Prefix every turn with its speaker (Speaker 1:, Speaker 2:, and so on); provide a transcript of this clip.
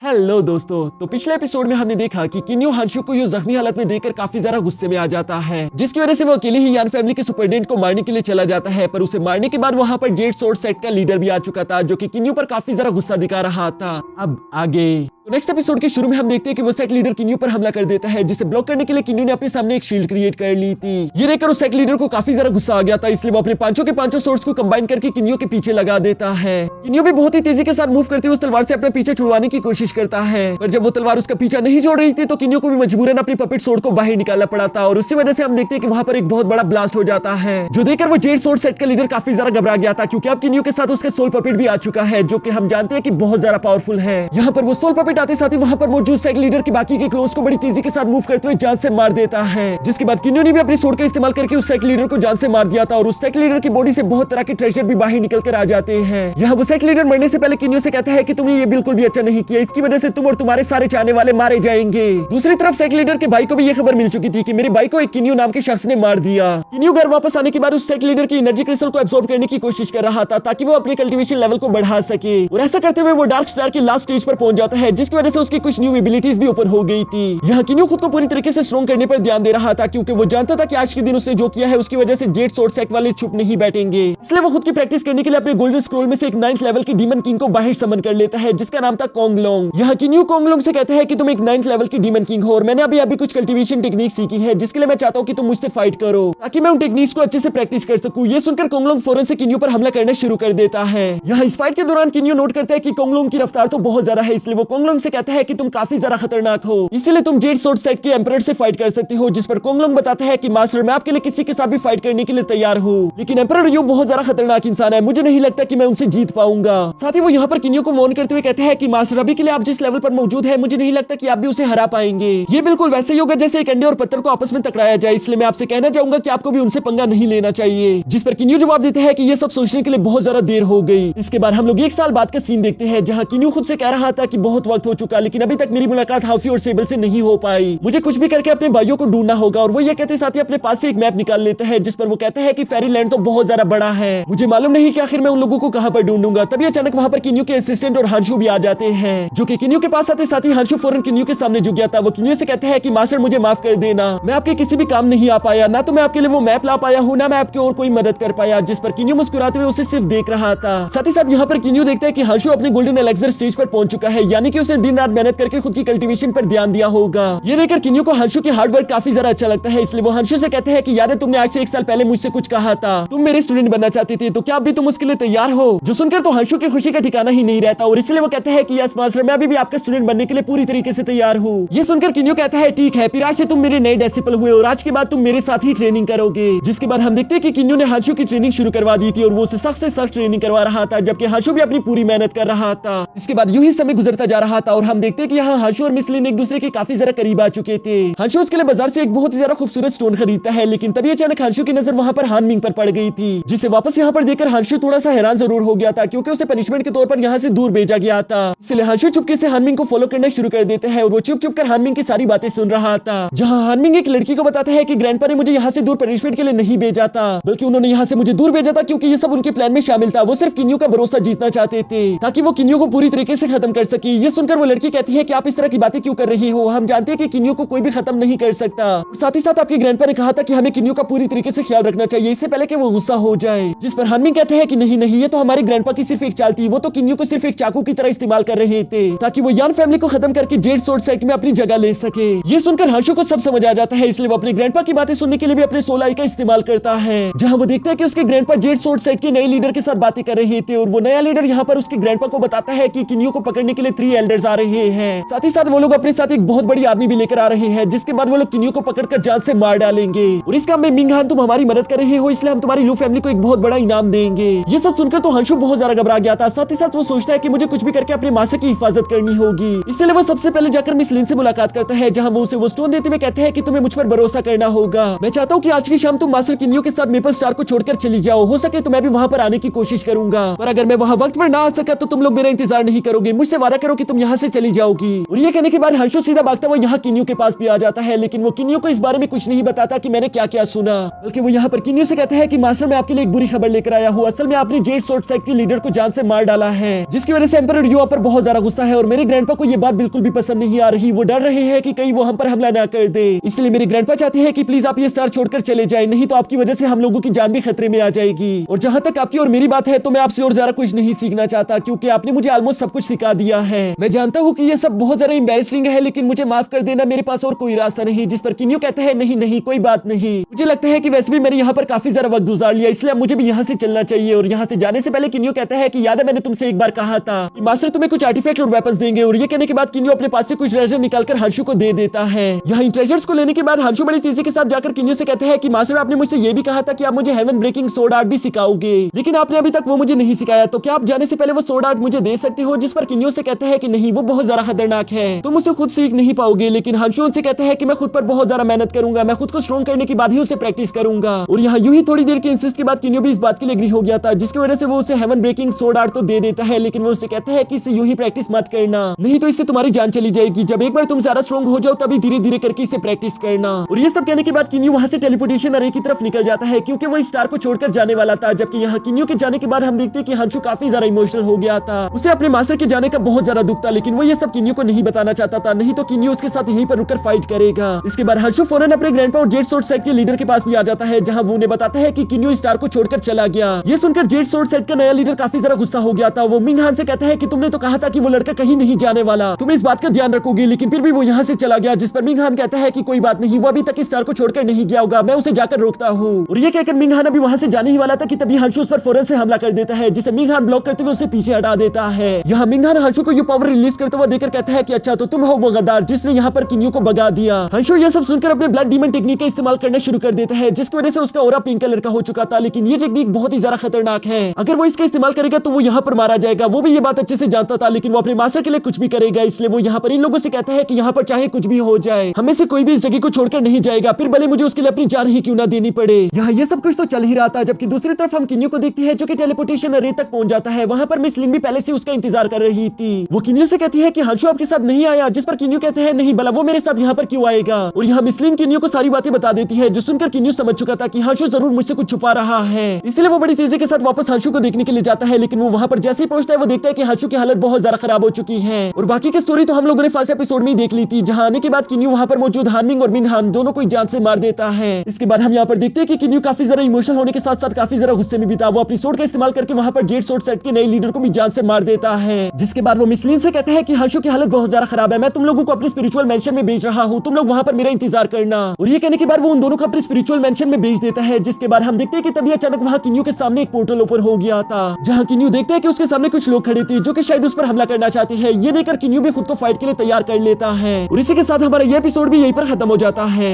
Speaker 1: Hello दोस्तों, तो पिछले एपिसोड में हमने देखा कि किन्यो हांशु को ये जख्मी हालत में देखकर काफी ज्यादा गुस्से में आ जाता है, जिसकी वजह से वो अकेले ही यान फैमिली के सुपरडेंट को मारने के लिए चला जाता है। पर उसे मारने के बाद वहां पर जेड सोर्ड सेट का लीडर भी आ चुका था, जो कि किन्यो पर काफी ज्यादा गुस्सा दिखा रहा था। अब आगे तो नेक्स्ट एपिसोड के शुरू में हम देखते हैं कि वो सेट लीडर किन्यो पर हमला कर देता है, जिसे ब्लॉक करने के लिए किन्यो ने अपने सामने एक शील्ड क्रिएट कर ली थी। ये देखकर उस सेट लीडर को काफी ज्यादा गुस्सा आ गया था, इसलिए वो अपने पांचों के पांचों सोर्ड्स को कंबाइन करके किन्यो के पीछे लगा देता है। किन्यो भी बहुत ही तेजी के साथ मूव करते हुए उस तलवार से अपने पीछे छुड़वाने की कोशिश करता है, पर जब वो तलवार उसका पीछा नहीं छोड़ रही थी तो किन्यो को भी मजबूरन अपनी पपेट सोर्ड को बाहर निकालना पड़ा था, और उसी वजह से हम देखते हैं कि वहां पर एक बहुत बड़ा ब्लास्ट हो जाता है, जो देखकर वो जेड सोर्ड सेट का लीडर काफी ज्यादा घबरा गया था, क्योंकि अब किन्यो के साथ उसका सोल पपेट भी आ चुका है, जो कि हम जानते हैं कि बहुत ज्यादा पावरफुल है। यहाँ पर वो सोल पपेट आते साथ ही वहां पर मौजूद सेट लीडर के बाकी के क्लोन्स को बड़ी तेजी के साथ मूव करते हुए जान से मार देता है, जिसके बाद किन्यो ने भी अपनी सोर्ड का इस्तेमाल करके उस सेट लीडर को जान से मार दिया था, और उस सेट लीडर की बॉडी से बहुत तरह के ट्रेजर भी बाहर निकल कर आ जाते हैं। यहाँ वो सेट लीडर मरने से पहले किन्यो से कहता है कि तुमने ये बिल्कुल भी अच्छा नहीं किया, इसकी वजह से तुम और तुम्हारे सारे चाहने वाले मारे जाएंगे। दूसरी तरफ सेट लीडर के भाई को भी ये खबर मिल चुकी थी कि मेरे भाई को एक किन्यो नाम के शख्स ने मार दिया। किन्यो घर वापस आने के बाद उस सेट लीडर की एनर्जी क्रिस्टल को एब्सॉर्ब करने की कोशिश कर रहा था, ताकि वो अपने कल्टीवेशन लेवल को बढ़ा सके, और ऐसा करते हुए वो डार्क स्टार की लास्ट स्टेज पर पहुंच जाता है, जिसकी वजह से उसकी कुछ न्यू एबिलिटीज भी ओपन हो गई थी। यहाँ किन्यो खुद को पूरी तरीके से स्ट्रॉन्ग करने पर ध्यान दे रहा था, क्योंकि वो जानता था कि आज के दिन उसने जो किया है उसकी वजह से जेड सोर्ड सेट वाले चुप नहीं बैठेंगे, इसलिए वो खुद की प्रैक्टिस करने के लिए अपने गोल्डन स्क्रोल में से एक 9th लेवल की डीमन किंग को बाहर समन कर लेता है, जिसका नाम था कोंगलोंग। यहाँ किन्यो कोंगलोंग से कहता है कि तुम एक 9th लेवल की डीमन किंग हो, और मैंने अभी कुछ कल्टीवेशन टेक्निक सीखी है, जिसके लिए मैं चाहता हूँ कि तुम मुझसे फाइट करो, ताकि मैं उन टेक्निक्स को अच्छे से प्रैक्टिस कर सकूं। ये सुनकर कोंगलोंग फौरन से किन्यो पर हमला करना शुरू कर देता है। यहाँ इस फाइट के दौरान किन्यो नोट करता है कि कोंगलोंग की रफ्तार तो बहुत ज्यादा है, इसलिए वो कोंगलोंग से कहता है कि तुम काफी ज्यादा खतरनाक हो, इसलिए तुम जेड सोर्ड सेट के एम्परर से फाइट कर सकते हो। जिस पर कोंगलोंग बताता है कि मास्टर, मैं आपके लिए किसी के साथ भी फाइट करने के लिए तैयार हूँ, लेकिन एम्परर यू बहुत ज्यादा खतरनाक इंसान है, मुझे नहीं लगता कि मैं उनसे जीत पाऊंगा। साथ ही वो यहाँ पर किन्यो को वार्न करते हुए कहते हैं कि मास्टर, अभी के लिए आप जिस लेवल पर मौजूद है, मुझे नहीं लगता कि आप भी उसे हरा पाएंगे। ये बिल्कुल वैसे ही होगा जैसे एक अंडे और पत्थर को आपस में टकराया जाए, इसलिए मैं आपसे कहना चाहूंगा कि आपको भी उनसे पंगा नहीं लेना चाहिए। जिस पर किन्यो जवाब देते हैं कि ये सब सोचने के लिए बहुत ज्यादा देर हो गई। इसके बाद हम लोग 1 साल बाद का सीन देखते हैं, जहाँ किन्यो खुद से कह रहा था कि बहुत वक्त हो चुका, लेकिन अभी तक मेरी मुलाकात हाफी और सेबल से नहीं हो पाई, मुझे कुछ भी करके अपने भाइयों को ढूंढना होगा। और वो ये कहते साथ ही अपने पास से एक मैप निकाल लेता है, जिस पर वो कहता है कि फेरीलैंड तो बहुत ज्यादा बड़ा है, मुझे मालूम नहीं कि आखिर मैं उन लोगों को कहां पर ढूंढूंगा। तभी अचानक वहां पर किन्यो के असिस्टेंट और हांशु भी आ जाते हैं, जो कि किन्यो के पास आते साथ ही हांशु फौरन किन्यो के सामने झुक गया था। वो किन्यो से कहता है कि मास्टर, मुझे माफ कर देना, मैं आपके किसी भी काम नहीं आ पाया, ना तो मैं आपके लिए वो मैप ला पाया हूँ, ना मैं आपकी और कोई मदद कर पाया। जिस पर किन्यो मुस्कुराते हुए उसे सिर्फ देख रहा था। साथ ही साथ यहाँ पर किन्यो देखता है कि हांशु अपने गोल्डन एलेक्सर स्टेज पर पहुंच चुका है, यानी कि उसने दिन रात मेहनत करके खुद की कल्टीवेशन पर ध्यान दिया होगा। ये देखकर किन्यो को हांशु की हार्ड वर्क काफी ज्यादा अच्छा लगता है, इसलिए वो हांशु से कहते हैं कि याद है तुमने आज से 1 साल पहले मुझसे कुछ कहा था, तुम मेरे स्टूडेंट बनना चाहते थे, तो क्या अभी तुम उसके लिए तैयार हो? जो सुनकर तो हांशु की खुशी का ठिकाना ही नहीं रहता, और इसलिए वो कहते हैं कि यस मास्टर, मैं अभी भी आपका स्टूडेंट बनने के लिए पूरी तरीके से तैयार हूँ। ये सुनकर किन्यो कहता है ठीक है, फिर आज से तुम मेरे नए डिसिपल हुए, और आज के बाद तुम मेरे साथ ही ट्रेनिंग करोगे। जिसके बाद हम देखते हैं कि किन्यो ने हांशु की ट्रेनिंग शुरू करवा दी थी, और वो उसे सख्त से सख्त ट्रेनिंग करवा रहा था, जबकि हांशु भी अपनी पूरी मेहनत कर रहा था। इसके बाद यूं ही समय गुजरता जा रहा था, और हम देखते हैं कि यहाँ हांशु और मिस लिन एक दूसरे के काफी ज्यादा करीब आ चुके थे। हांशु उसके लिए बाजार से एक बहुत ही ज्यादा खूबसूरत स्टोन खरीदता है, लेकिन तभी अचानक हांशु की नजर वहां पर हान मिंग पर पड़ गई थी, जिसे वापस यहाँ पर देखकर हांशु थोड़ा सा हैरान जरूर हो गया था, क्योंकि उसे पनिशमेंट के तौर पर यहाँ से दूर भेजा गया था। इसलिए हांशु चुपके से हान मिंग को फॉलो करना शुरू कर देते हैं, और वो चुप चुप कर हान मिंग की सारी बातें सुन रहा था। जहाँ हान मिंग एक लड़की को बताता है कि ग्रैंडपा ने मुझे यहाँ से दूर पनिशमेंट के लिए नहीं भेजा था, बल्कि उन्होंने यहाँ से मुझे दूर भेजा था क्योंकि ये सब उनके प्लान में शामिल था। वो सिर्फ किन्यो का भरोसा जीतना चाहते थे, ताकि वो किन्यो को पूरी तरीके से खत्म कर सके। ये सुनकर वो लड़की कहती है कि आप इस तरह की बातें क्यों कर रही हो, हम जानते हैं कि किन्यो को कोई भी खत्म नहीं कर सकता। साथ ही साथ आपके ग्रैंडपा ने कहा था कि हमें किन्यो का पूरी तरीके से ख्याल रखना चाहिए, इससे पहले कि वो गुस्सा हो जाए। जिस पर हान मिंग कहते हैं कि नहीं नहीं, ये तो हमारे ग्रैंडपा की सिर्फ एक चाल थी, वो तो किन्यो को सिर्फ एक चाकू की तरह इस्तेमाल कर रहे थे, ताकि वो यान फैमिली को खत्म करके जेड सोर्ड सेट में अपनी जगह ले सके। ये सुनकर हांशु को सब समझ आ जाता है, इसलिए वो अपने ग्रैंडपा की बातें सुनने के लिए भी अपने सोल आई का इस्तेमाल करता है, जहाँ वो देखता है कि उसके ग्रैंडपा जेड सोर्ड सेट के नए लीडर के साथ बातें कर रहे थे, और वो नया लीडर यहाँ पर उसके ग्रैंडपा को बताता है कि किन्यो को पकड़ने के लिए 3 एल्डर्स आ रहे हैं। साथ ही साथ वो लोग अपने साथ एक बहुत बड़ी आर्मी भी लेकर आ रहे हैं, जिसके बाद वो लोग किन्यो को पकड़कर जान से मार डालेंगे, और इस काम में मिंग हान तुम हमारी मदद कर रहे हो, इसलिए हम तुम्हारी लू फैमिली को एक बहुत बड़ा इनाम देंगे। ये सब सुनकर तो हांशु बहुत ज्यादा घबरा गया था। साथ ही साथ वो सोचता है कि मुझे कुछ भी करके अपने मास्टर की हिफाजत करनी होगी, इसलिए वो सबसे पहले जाकर मिस लिन से मुलाकात करता है, जहाँ वो उसे वो स्टोन देते हुए कहते हैं कि तुम्हें मुझ पर भरोसा करना होगा। मैं चाहता हूँ कि आज की शाम तुम मास्टर किन्यो के साथ मेपल स्टार को छोड़कर चली जाओ, हो सके तो मैं भी वहाँ पर आने की कोशिश करूंगा, पर अगर मैं वहाँ वक्त पर ना आ सका तो तुम लोग मेरा इंतजार नहीं करोगे। मुझसे वादा करो कि तुम यहाँ यहाँ से चली जाओगी। और ये कहने के बाद हंशु सीधा भागता हुआ यहाँ किन्यू के पास भी आ जाता है, लेकिन वो किन्यू को इस बारे में कुछ नहीं बताता कि मैंने क्या क्या सुना, बल्कि वो यहाँ पर किन्यू से कहता है कि मास्टर मैं आपके लिए एक बुरी खबर लेकर आया हूँ। असल में आपने जेड सोर्ड सेक्ट के लीडर को जान से मार डाला है, जिसकी वजह से एम्परर युआ पर बहुत ज्यादा गुस्सा है और मेरे ग्रैंडपा को ये बात बिल्कुल भी पसंद नहीं आ रही। वो डर रहे हैं कि कहीं वो हम पर हमला ना कर दे, इसलिए मेरे ग्रैंडपा चाहते हैं कि प्लीज आप ये स्टार छोड़कर चले जाए, नहीं तो आपकी वजह से हम लोगों की जान भी खतरे में आ जाएगी। और जहां तक आपकी और मेरी बात है तो मैं आपसे और ज्यादा कुछ नहीं सीखना चाहता, क्योंकि आपने मुझे ऑलमोस्ट सब कुछ सिखा दिया है। मैं जानता हूँ कि ये सब बहुत ज्यादा एम्बैरेसिंग है, लेकिन मुझे माफ कर देना, मेरे पास और कोई रास्ता नहीं। जिस पर किन्यू कहता है नहीं नहीं कोई बात नहीं, मुझे लगता है कि वैसे भी मैंने यहाँ पर काफी ज्यादा वक्त गुजार लिया, इसलिए मुझे भी यहाँ से चलना चाहिए। और यहाँ से जाने से पहले किन्यू कहता है कि याद है मैंने तुमसे एक बार कहा था कि मास्टर तुम्हें कुछ आर्टिफैक्ट और वेपन्स देंगे। और ये कहने के बाद किन्यू अपने पास से कुछ ट्रेजर निकालकर हंशु को दे देता है। यहाँ इन ट्रेजर्स को लेने के बाद हंशु बड़ी तेजी के साथ जाकर किन्यू से कहते हैं कि मास्टर आपने मुझसे ये भी कहा था कि आप मुझे हेवन ब्रेकिंग सोर्ड आर्ट भी सिखाओगे, लेकिन आपने अभी तक वो मुझे नहीं सिखाया, तो क्या आप जाने से पहले वो सोर्ड आर्ट मुझे दे सकते हो? जिस पर किन्यू से कहते हैं कि नहीं वो बहुत ज्यादा खतरनाक है, तुम उसे खुद सीख नहीं पाओगे। लेकिन हंशु उनसे कहता है कि मैं खुद पर बहुत ज्यादा मेहनत करूंगा, मैं खुद को स्ट्रॉन्ग करने के बाद ही उसे प्रैक्टिस करूंगा। और यहाँ यूं ही थोड़ी देर की इंसिस्ट के बाद किन्यू भी इस बात के लिए एग्री हो गया था, जिसकी वजह से वो उसे हेवन ब्रेकिंग सोर्ड आर्ट तो दे देता है, लेकिन वो उसे कहता है कि इसे यूं ही प्रैक्टिस मत करना, नहीं तो इससे तुम्हारी जान चली जाएगी। जब एक बार तुम ज्यादा स्ट्रॉन्ग हो जाओ तभी धीरे धीरे करके इसे प्रैक्टिस करना। और ये सब कहने के बाद किन्यू वहां से टेलीपोर्टेशन अरे की तरफ निकल जाता है, क्योंकि वो इस स्टार को छोड़कर जाने वाला था। जबकि यहाँ किन्यू के जाने के बाद हम देखते हैं कि हंशु काफी ज्यादा इमोशनल हो गया था, उसे अपने मास्टर के जाने का बहुत ज्यादा दुख था, लेकिन वो ये सब किन्यू को नहीं बताना चाहता था, नहीं तो किन्यू उसके साथ यहीं पर रुककर फाइट करेगा। इसके बाद हंशु फौरन अपने ग्रैंडपा और जेड सोर्ड सेट के लीडर के पास भी आ जाता है, जहां वो उन्हें बताता है कि किन्यू स्टार को छोड़कर चला गया। ये सुनकर जेड सोर्ड सेट का नया लीडर काफी ज्यादा गुस्सा हो गया था। वो मिंग हान से कहता है कि तुमने तो कहा था कि वो लड़का कहीं नहीं जाने वाला, तुम इस बात का ध्यान रखोगे, लेकिन फिर भी वो यहाँ से चला गया। जिस पर मिंग हान कहता है कि कोई बात नहीं, वो अभी तक इस स्टार को छोड़कर नहीं गया होगा, मैं उसे जाकर रोकता हूँ। और ये कहकर मिंग हान अभी वहाँ से जाने ही वाला था कि तभी हंशु उस पर फौरन से हमला कर देता है, जिसे मिंग हान ब्लॉक करते हुए उसे पीछे हटा देता है। यहाँ मिंग हान हंशु को ये पावर रिलीज करते हुए देखकर कहता है कि अच्छा तो तुम हो वो गद्दार जिसने यहाँ पर किन्यू को भगा दिया। हंशु ये सब सुनकर अपने ब्लड डीमन टेक्निक का इस्तेमाल करना शुरू कर देता है, जिसकी वजह से उसका ऑरा पिंक कलर का हो चुका था। लेकिन ये टेक्निक बहुत ही ज्यादा खतरनाक है, अगर वो इसका इस्तेमाल करेगा तो वो यहाँ पर मारा जाएगा। वो भी ये बात अच्छे से जानता था, लेकिन वो अपने मास्टर के लिए कुछ भी करेगा, इसलिए वो यहाँ पर इन लोगों से कहता है कि यहाँ पर चाहे कुछ भी हो जाए, हमें से कोई भी इस जगह को छोड़कर नहीं जाएगा, फिर भले मुझे उसके लिए अपनी जान ही क्यों ना देनी पड़े। यहाँ ये सब कुछ तो चल ही रहा था, जबकि दूसरी तरफ हम किन्यू को देखते हैं जो कि टेलीपोर्टेशन अरे तक पहुंच जाता है। वहाँ पर मिस लिन भी पहले से उसका इंतजार कर रही थी। वो किन्यू से कहती है कि हंशु आपके साथ नहीं आया, जिस पर किन्यू कहते हैं नहीं भला वो मेरे साथ यहाँ पर क्यों आएगा। और यहाँ मिस लिन किन्यू को सारी बातें बता देती है, जो सुनकर किन्यू समझ चुका था कि हंशु जरूर मुझसे कुछ छुपा रहा है, इसलिए वो बड़ी तेजी के साथ वापस हंशु को देखने के लिए जाता है। लेकिन वो वहाँ पर जैसे ही पहुंचता है वो देखता है कि हंशु की हालत बहुत ज्यादा खराब हो चुकी है। और बाकी की स्टोरी तो हम लोगों ने फर्स्ट एपिसोड में ही देख ली थी, जहाँ आने के बाद किन्यू वहाँ पर मौजूद हानमिंग और मिन हान दोनों को जान से मार देता है। इसके बाद हम यहाँ पर देखते हैं कि किन्यू काफी ज्यादा इमोशनल होने के साथ साथ काफी ज्यादा गुस्से में भी था। वो अपनी सोर्ड का इस्तेमाल करके वहाँ पर जेड सोर्ड सेट के नए लीडर को भी जान से मार देता है। जिसके बाद वो मिस लिन से कहता है कि हंशु की हालत बहुत ज्यादा खराब है, मैं तुम लोगों को अपने स्पिरिचुअल मेंशन में भेज रहा हूँ, तुम लोग वहाँ पर मेरा इंतजार करना। और ये कहने के बाद वो उन दोनों को अपने स्पिरिचुअल मेंशन में भेज देता है। जिसके बाद हम देखते हैं कि तभी अचानक वहाँ किन्यू के सामने एक पोर्टल ओपन हो गया था, जहाँ किन्यू देखते हैं कि उसके सामने कुछ लोग खड़े थे जो कि शायद उस पर हमला करना चाहते हैं। ये देखकर किन्यू भी खुद को फाइट के लिए तैयार कर लेता है। और इसी के साथ हमारा ये एपिसोड भी यहीं पर खत्म हो जाता है।